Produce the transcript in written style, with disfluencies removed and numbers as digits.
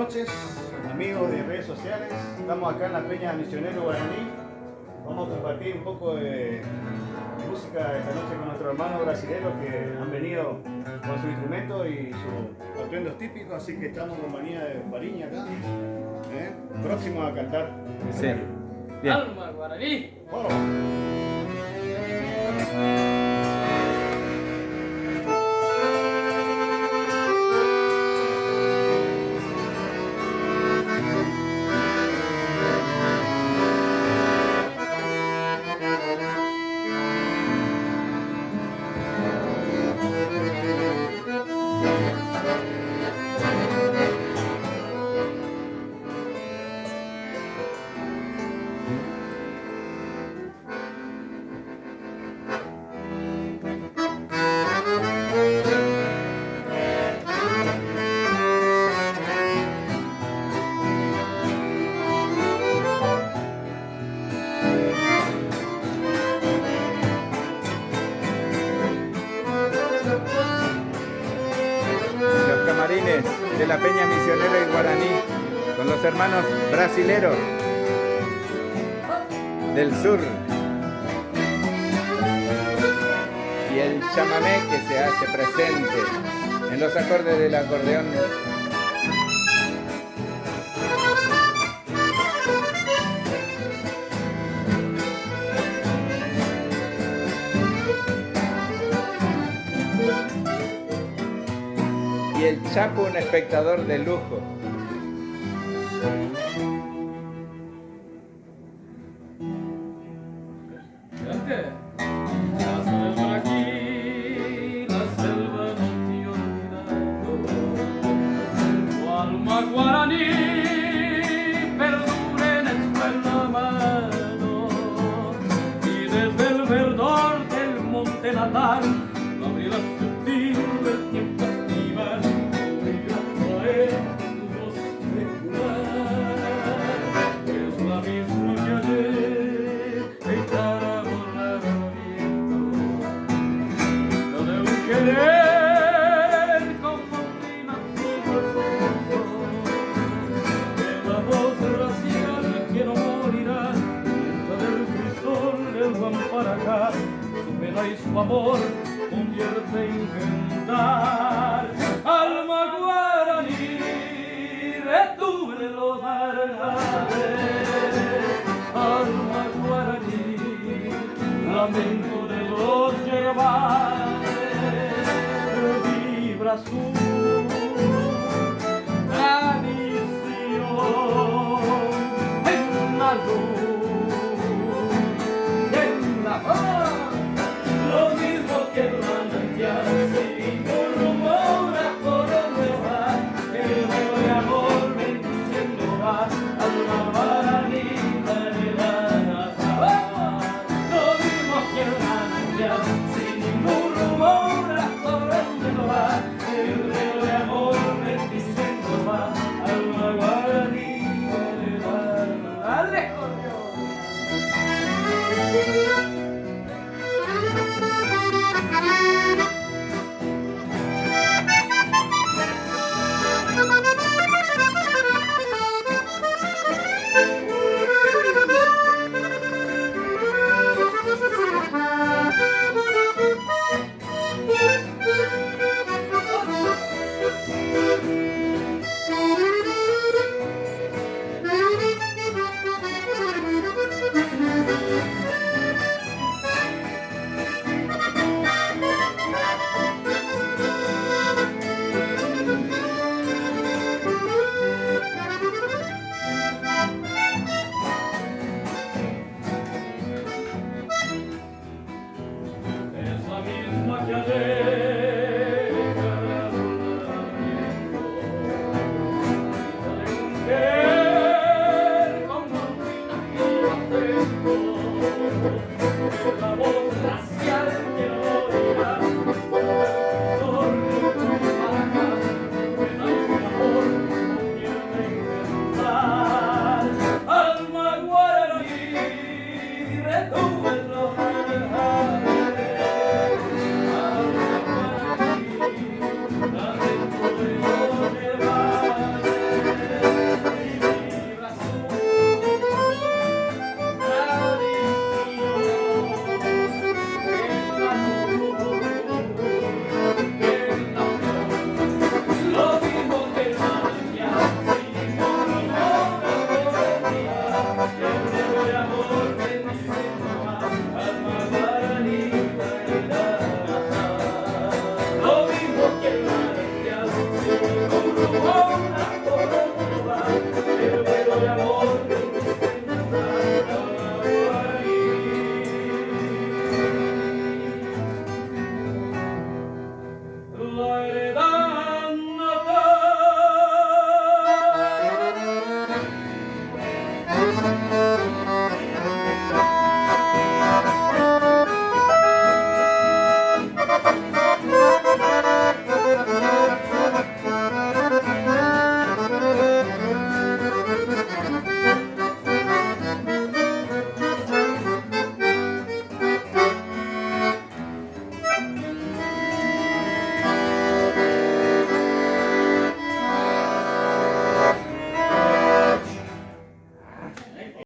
noches, amigos de redes sociales. Estamos acá en la Peña Misionero Guaraní. Vamos a compartir un poco de música esta noche con nuestros hermanos brasileños que han venido con su instrumento y sus atuendos típicos, así que estamos en compañía de Fariña acá, próximos a cantar. Sí. Bien. Alma Guaraní. Vamos. De la Peña Misionera y Guaraní, con los hermanos brasileros del sur y el chamamé que se hace presente en los acordes del acordeón. Y el Chapo, un espectador de lujo. Alma Guaraní, perdure nuestra mano, y desde el verdor del monte natal, no abrirá sutil el tiempo estival, oirá traer tu voz regular, es la misma que ayer, gritará borrar al viento, no de un querer. Para acá, su pena y su amor convierte en cantar. Alma Guaraní, retuve los marjales. Alma Guaraní, lamento de los yerbales. Vibra su